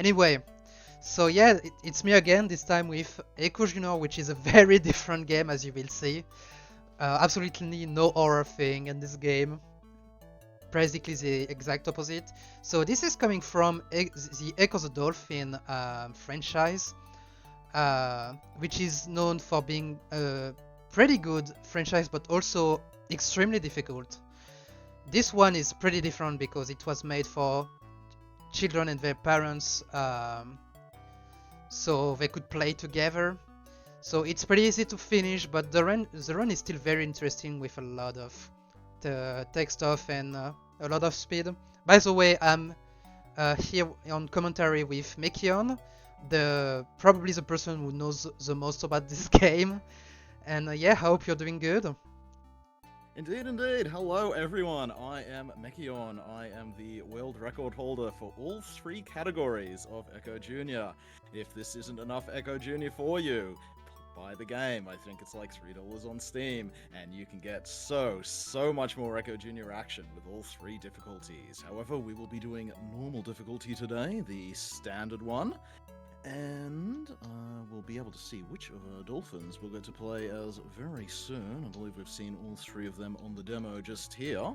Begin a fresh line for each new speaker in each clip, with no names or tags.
Anyway, so yeah, it's me again, this time with Ecco Junior, which is a very different game, as you will see. Absolutely no horror thing in this game. Basically the exact opposite. So this is coming from the Echo the Dolphin franchise, which is known for being a pretty good franchise, but also extremely difficult. This one is pretty different because it was made for children and their parents, so they could play together. So it's pretty easy to finish, but the run is still very interesting with a lot of the tech stuff and a lot of speed. By the way, I'm here on commentary with Mekion, probably the person who knows the most about this game. And yeah, I hope you're doing good.
Indeed, indeed. Hello, everyone. I am Mekion. I am the world record holder for all 3 categories of Ecco Junior. If this isn't enough Ecco Junior for you, buy the game. I think it's like $3 on Steam, and you can get so much more Ecco Junior action with all 3 difficulties. However, we will be doing normal difficulty today, the standard one. And we'll be able to see which of our dolphins we're going to play as very soon. I believe we've seen all 3 of them on the demo just here.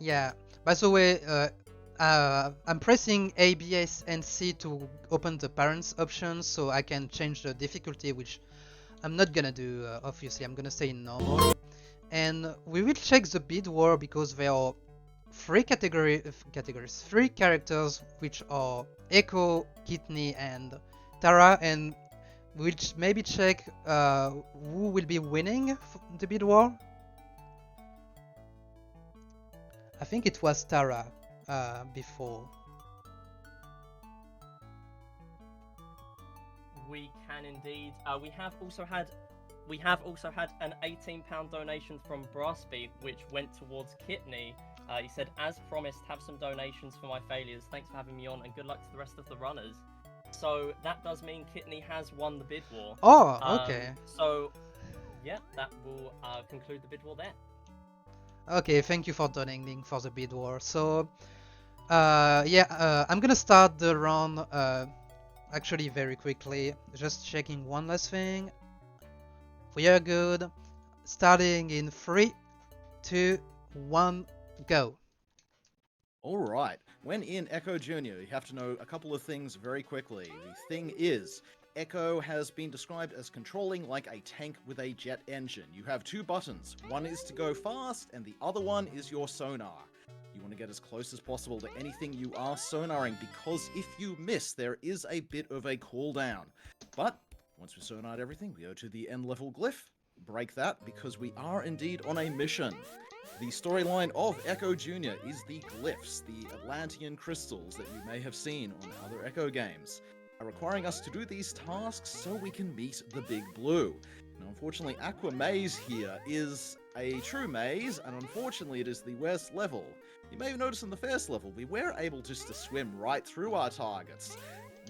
Yeah, by the way, I'm pressing A, B, S, and C to open the parents options so I can change the difficulty, which I'm not gonna do, obviously. I'm gonna stay in normal. And we will check the bid war because there are 3 categories, 3 characters, which are Echo, Kidney, and Tara, and we'll maybe check who will be winning the bid war. I think it was Tara before.
We can indeed. We have also had an £18 donation from Brassby, which went towards Kidney. He said, as promised, have some donations for my failures. Thanks for having me on, and good luck to the rest of the runners. So that does mean Kidney has won the bid war.
Oh, okay.
So, yeah, that will conclude the bid war there.
Okay, thank you for donating for the bid war. So, I'm gonna start the round actually very quickly. Just checking one last thing. We are good. Starting in 3, 2, 1. Go.
Alright, when in Ecco Junior, you have to know a couple of things very quickly. The thing is, Ecco has been described as controlling like a tank with a jet engine. You have 2 buttons. One is to go fast, and the other one is your sonar. You want to get as close as possible to anything you are sonaring, because if you miss, there is a bit of a cooldown. But, once we sonared everything, we go to the end level glyph. Break that, because we are indeed on a mission. The storyline of Ecco Junior is the glyphs, the Atlantean crystals that you may have seen on other Ecco games, are requiring us to do these tasks so we can meet the Big Blue. Now, unfortunately, Aqua Maze here is a true maze, and unfortunately it is the worst level. You may have noticed in the first level, we were able just to swim right through our targets.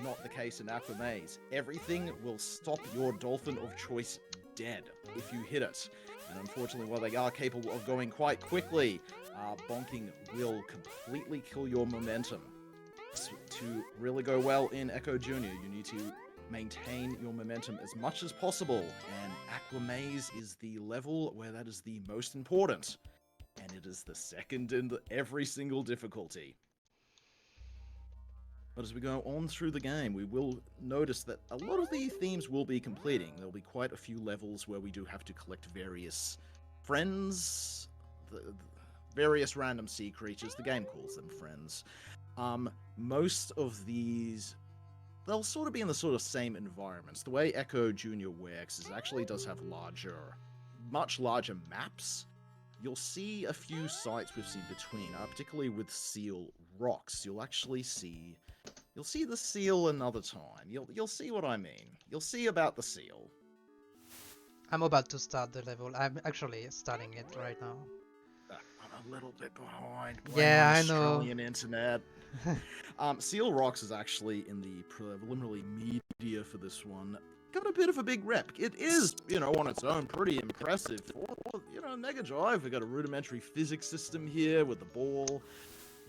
Not the case in Aqua Maze. Everything will stop your dolphin of choice dead if you hit it. And unfortunately, while they are capable of going quite quickly, bonking will completely kill your momentum. So to really go well in Ecco Junior, you need to maintain your momentum as much as possible, and Aqua Maze is the level where that is the most important, and it is the second in every single difficulty. But as we go on through the game, we will notice that a lot of the themes will be completing. There'll be quite a few levels where we do have to collect various friends, various random sea creatures. The game calls them friends. Most of these, they'll sort of be in the sort of same environments. The way Ecco Junior works is it actually does have much larger maps. You'll see a few sites we've seen between, particularly with seal rocks. You'll see the seal another time. You'll see what I mean. You'll see about the seal.
I'm about to start the level. I'm actually starting it right now.
I'm a little bit behind.
Yeah, I know.
Australian internet. Seal Rocks is actually in the preliminary media for this one. Got a bit of a big rep. It is, on its own, pretty impressive. For, Mega Drive, we've got a rudimentary physics system here with the ball.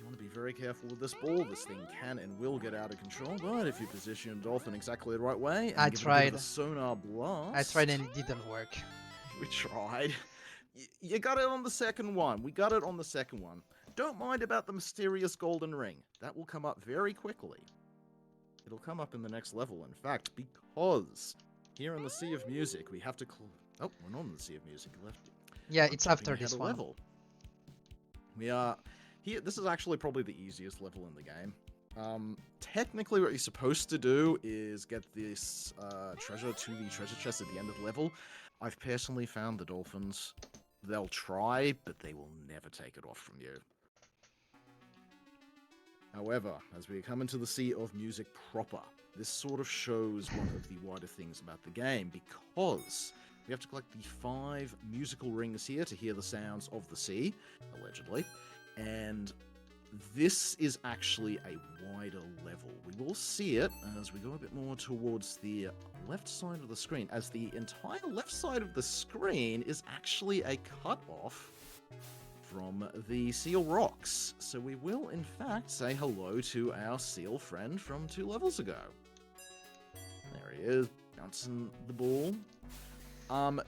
You want to be very careful with this ball. This thing can and will get out of control, but if you position your dolphin exactly the right way and
I
give it a bit
tried.
of a sonar blast...
I tried and it didn't work.
We tried. You got it on the second one. We got it on the second one. Don't mind about the mysterious golden ring. That will come up very quickly. It'll come up in the next level, in fact, because here in the Sea of Music, we have to... Oh, we're not in the Sea of Music. Left.
Yeah, it's after this one.
Level. We are... Here, this is actually probably the easiest level in the game. Technically, what you're supposed to do is get this treasure to the treasure chest at the end of the level. I've personally found the dolphins, they'll try, but they will never take it off from you. However, as we come into the Sea of Music proper, this sort of shows one of the wider things about the game, because we have to collect the 5 musical rings here to hear the sounds of the sea, allegedly. And this is actually a wider level. We will see it as we go a bit more towards the left side of the screen, as the entire left side of the screen is actually a cut-off from the seal rocks. So we will, in fact, say hello to our seal friend from 2 levels ago. There he is, bouncing the ball.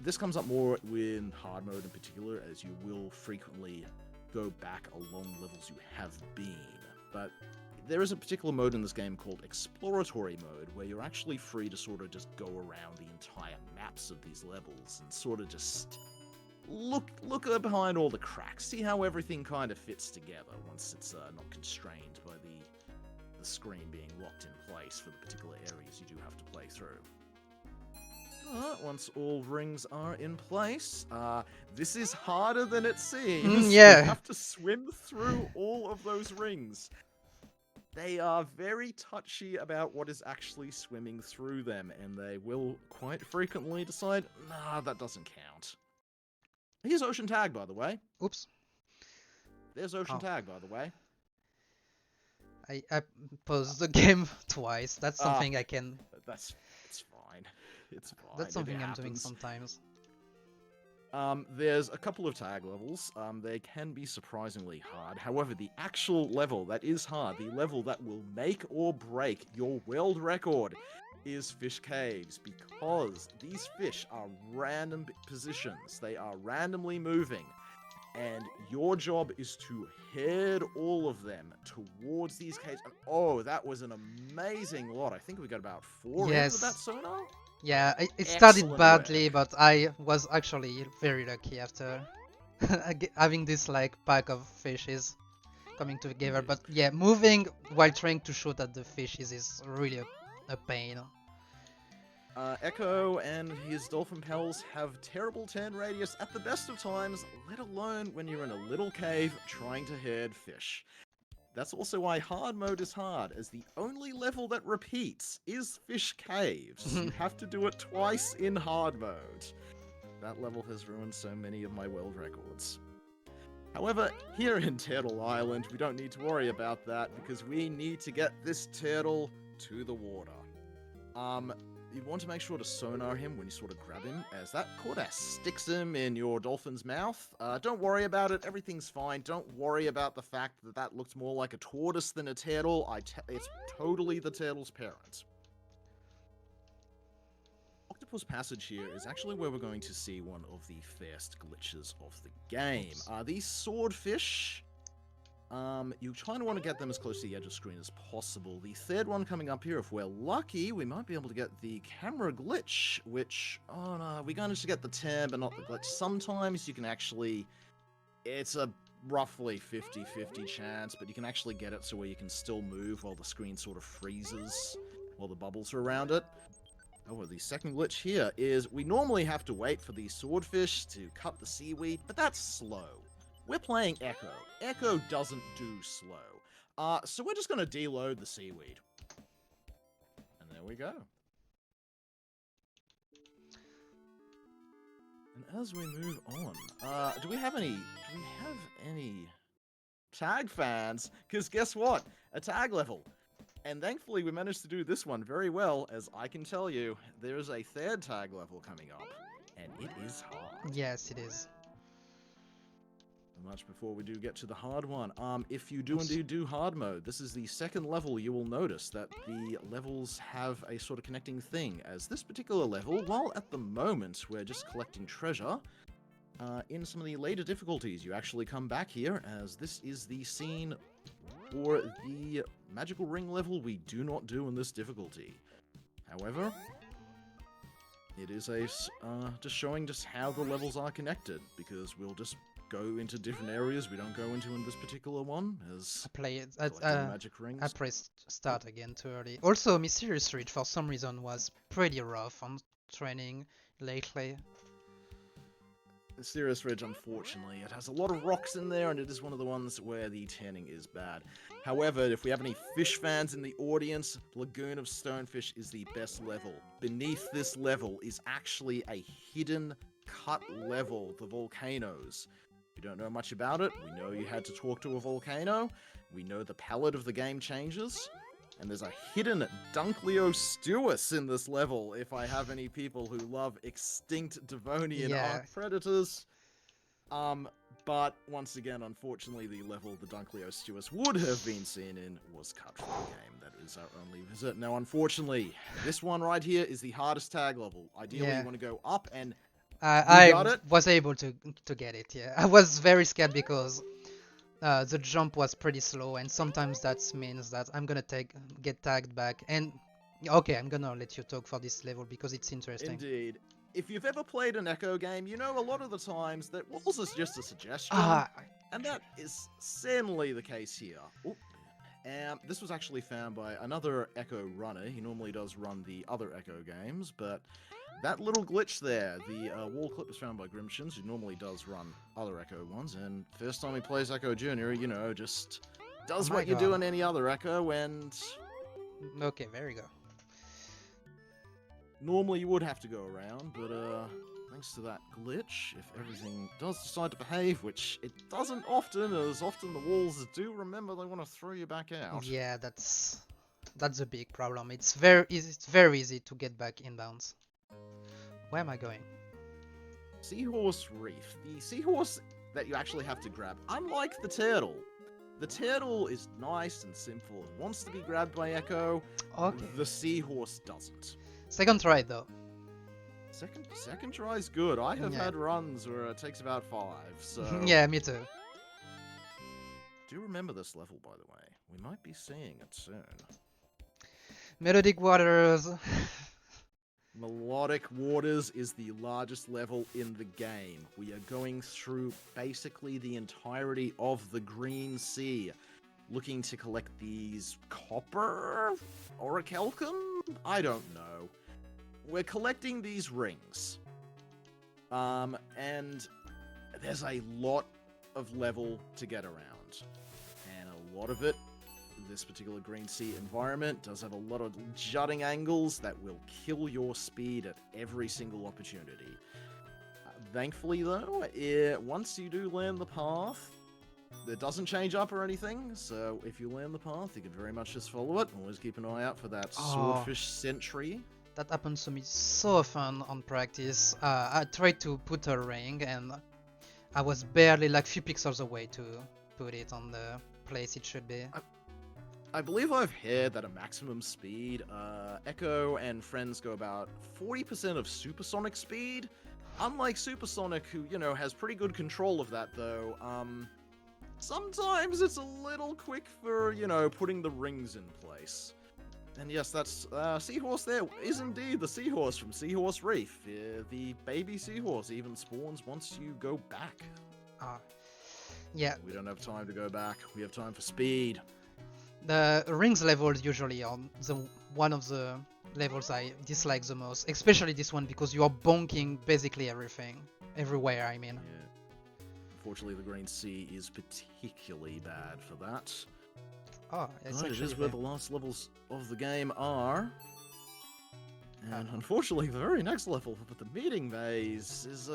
This comes up more in hard mode in particular, as you will frequently go back along levels you have been, but there is a particular mode in this game called exploratory mode, where you're actually free to sort of just go around the entire maps of these levels and sort of just look behind all the cracks, see how everything kind of fits together once it's not constrained by the screen being locked in place for the particular areas you do have to play through. Once all rings are in place, this is harder than it seems.
Yeah.
You have to swim through all of those rings. They are very touchy about what is actually swimming through them, and they will quite frequently decide, nah, that doesn't count. Here's Ocean Tag, by the way.
Oops.
There's Ocean Tag, by the way.
I paused the game twice. That's something I can...
It's fine. It's fine.
That's something I'm doing sometimes.
There's a couple of tag levels. They can be surprisingly hard. However, the actual level that is hard, the level that will make or break your world record, is fish caves, because these fish are random positions. They are randomly moving, and your job is to head all of them towards these caves. And, oh, that was an amazing lot. I think we got about 4 in with that sonar.
Yeah, it started
Excellent
badly,
work.
but I was actually very lucky after having this like pack of fishes coming together. But yeah, moving while trying to shoot at the fishes is really a pain.
Ecco and his dolphin pals have terrible turn radius at the best of times, let alone when you're in a little cave trying to herd fish. That's also why hard mode is hard, as the only level that repeats is fish caves. You have to do it twice in hard mode. That level has ruined so many of my world records. However, here in Turtle Island, we don't need to worry about that, because we need to get this turtle to the water. You want to make sure to sonar him when you sort of grab him, as that quarter sticks him in your dolphin's mouth. Don't worry about it, everything's fine. Don't worry about the fact that that looks more like a tortoise than a turtle. It's totally the turtle's parent. Octopus Passage here is actually where we're going to see one of the first glitches of the game. These swordfish... you kind of want to get them as close to the edge of the screen as possible. The third one coming up here, if we're lucky, we might be able to get the camera glitch, which, oh no, we managed to get the turn, but not the glitch. Sometimes you can actually, it's a roughly 50-50 chance, but you can actually get it so where you can still move while the screen sort of freezes, while the bubbles are around it. Oh, the second glitch here is we normally have to wait for the swordfish to cut the seaweed, but that's slow. We're playing Ecco. Ecco doesn't do slow. So we're just going to deload the seaweed. And there we go. And as we move on, do we have any tag fans? Because guess what? A tag level. And thankfully we managed to do this one very well, as I can tell you, there is a third tag level coming up. And it is hard.
Yes, it is.
Much before we do get to the hard one. If you do indeed do hard mode, this is the second level. You will notice that the levels have a sort of connecting thing. As this particular level, while at the moment we're just collecting treasure, in some of the later difficulties, you actually come back here, as this is the scene for the magical ring level we do not do in this difficulty. However, it is just showing just how the levels are connected, because we'll just go into different areas we don't go into in this particular one, as
Play it.
collecting magic rings.
I pressed start again too early. Also, Mysterious Ridge for some reason was pretty rough on training lately.
Mysterious Ridge, unfortunately, it has a lot of rocks in there, and it is one of the ones where the tanning is bad. However, if we have any fish fans in the audience, Lagoon of Stonefish is the best level. Beneath this level is actually a hidden cut level, the volcanoes. If you don't know much about it, we know you had to talk to a volcano, we know the palette of the game changes, and there's a hidden Dunkleosteus in this level, if I have any people who love extinct Devonian arc predators. But once again, unfortunately, the level the Dunkleosteus would have been seen in was cut from the game. That is our only visit. Now, unfortunately, this one right here is the hardest tag level. Ideally, you want to go up and
I was able to get it, yeah. I was very scared because the jump was pretty slow, and sometimes that means that I'm gonna get tagged back. And okay, I'm gonna let you talk for this level because it's interesting.
Indeed. If you've ever played an Ecco game, you know a lot of the times that walls is just a suggestion, and that is certainly the case here. This was actually found by another Ecco runner. He normally does run the other Ecco games, but that little glitch there, the wall clip, was found by Grimshins, who normally does run other Ecco ones, and first time he plays Ecco Junior, you know, just does what you do in any other Ecco, and...
Okay, there we go.
Normally you would have to go around, but thanks to that glitch, if everything does decide to behave, which it doesn't often, as often the walls do remember they want to throw you back out.
Yeah, that's a big problem. It's very easy to get back inbounds. Where am I going?
Seahorse Reef. The seahorse that you actually have to grab, unlike the turtle. The turtle is nice and simple and wants to be grabbed by Ecco.
Okay.
The seahorse doesn't.
Second try though.
Second try is good. I have had runs where it takes about 5, so...
Yeah, me too.
Do remember this level, by the way. We might be seeing it soon.
Melodic Waters.
Melodic Waters is the largest level in the game. We are going through basically the entirety of the Green Sea, looking to collect these copper orichalcum? I don't know. We're collecting these rings. And there's a lot of level to get around. And a lot of it, this particular Green Sea environment, does have a lot of jutting angles that will kill your speed at every single opportunity. Thankfully, though, once you do land the path, it doesn't change up or anything, so if you land the path, you can very much just follow it. Always keep an eye out for that swordfish sentry.
That happens to me so often on practice. I tried to put a ring, and I was barely like few pixels away to put it on the place it should be.
I believe I've heard that at maximum speed, Ecco and friends go about 40% of supersonic speed. Unlike Supersonic, who, you know, has pretty good control of that, though, sometimes it's a little quick for, you know, putting the rings in place. And yes, that's, Seahorse there is indeed the Seahorse from Seahorse Reef. The baby Seahorse even spawns once you go back.
Yeah.
We don't have time to go back. We have time for speed.
The rings level usually are one of the levels I dislike the most, especially this one because you are bonking basically everything, everywhere. I mean.
Yeah. Unfortunately, the Green Sea is particularly bad for that.
Oh, it's
but it is where the last levels of the game are. And unfortunately, the very next level, but the meeting maze is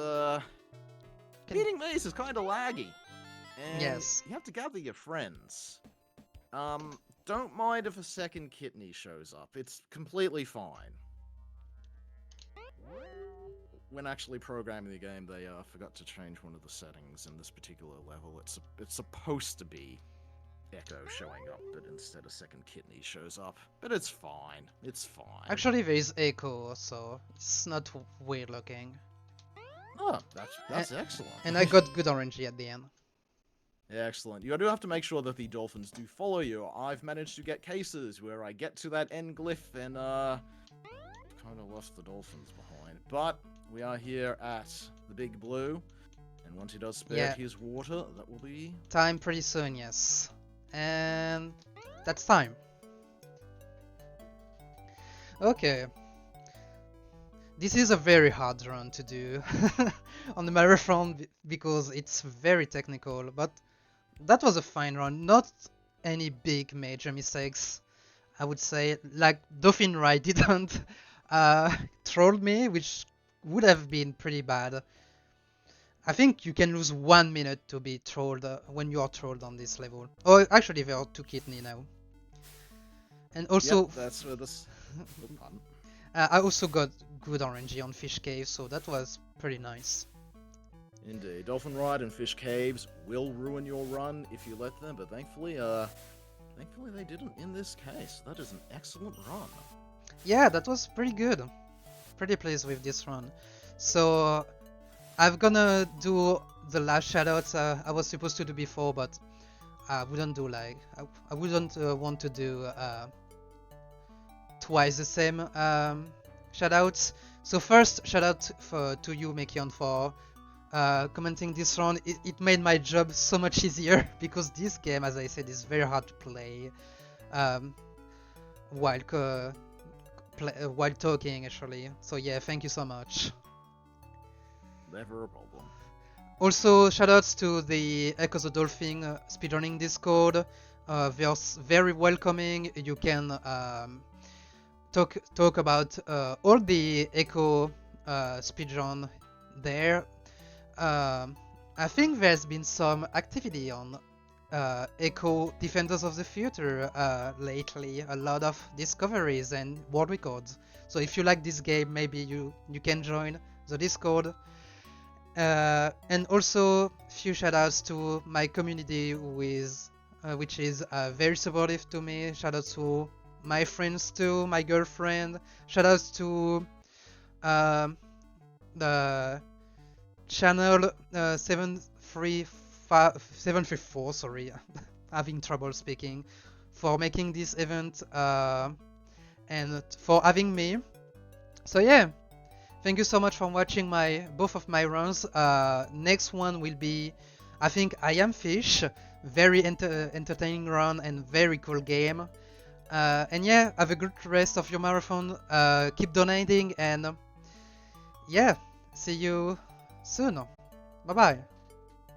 meeting maze is kind of laggy. And
yes.
You have to gather your friends. Don't mind if a second kidney shows up. It's completely fine. when actually programming the game, they forgot to change one of the settings in this particular level. It's supposed to be Ecco showing up, but instead a second kidney shows up. But it's fine. It's fine.
Actually, there is Ecco, so it's not weird looking.
Oh, that's excellent.
And I got good RNG at the end.
Excellent. You do have to make sure that the dolphins do follow you. I've managed to get cases where I get to that end glyph and kind of lost the dolphins behind. But we are here at the Big Blue, and once he does spare his water, that will be
time pretty soon, yes. And that's time. Okay. This is a very hard run to do on the marathon because it's very technical, but that was a fine run. Not any big major mistakes, I would say. Like Dauphin Ride didn't troll me, which would have been pretty bad. I think you can lose 1 minute to be trolled when you are trolled on this level. Oh, actually there are 2 kidney now. And also,
yep, that's where this. Oh, pardon.
I also got good RNG on Fish Cave, so that was pretty nice.
Indeed, Dolphin Ride and Fish Caves will ruin your run if you let them, but thankfully they didn't in this case. That is an excellent run.
Yeah, that was pretty good. Pretty pleased with this run. So I'm gonna do the last shoutouts I was supposed to do before, but I wouldn't do I wouldn't want to do twice the same shoutouts. So first, shoutout to you, Mekion, for commenting this run. It made my job so much easier because this game, as I said, is very hard to play while talking, actually. So yeah, thank you so much.
Never a problem.
Also, shoutouts to the Ecco the Dolphin speedrunning Discord. They are very welcoming. You can talk about all the Ecco speedrun there. I think there's been some activity on Ecco Defenders of the Future lately. A lot of discoveries and world records. So if you like this game, maybe you can join the Discord. And also few shoutouts to my community which is very supportive to me. Shoutouts to my friends too, my girlfriend. Shoutouts to the channel 734, sorry, having trouble speaking, for making this event and for having me. So yeah, thank you so much for watching both of my runs. Next one will be, I think, I Am Fish. Very entertaining run and very cool game. And yeah, have a good rest of your marathon. Keep donating and yeah, see you soon. Bye bye.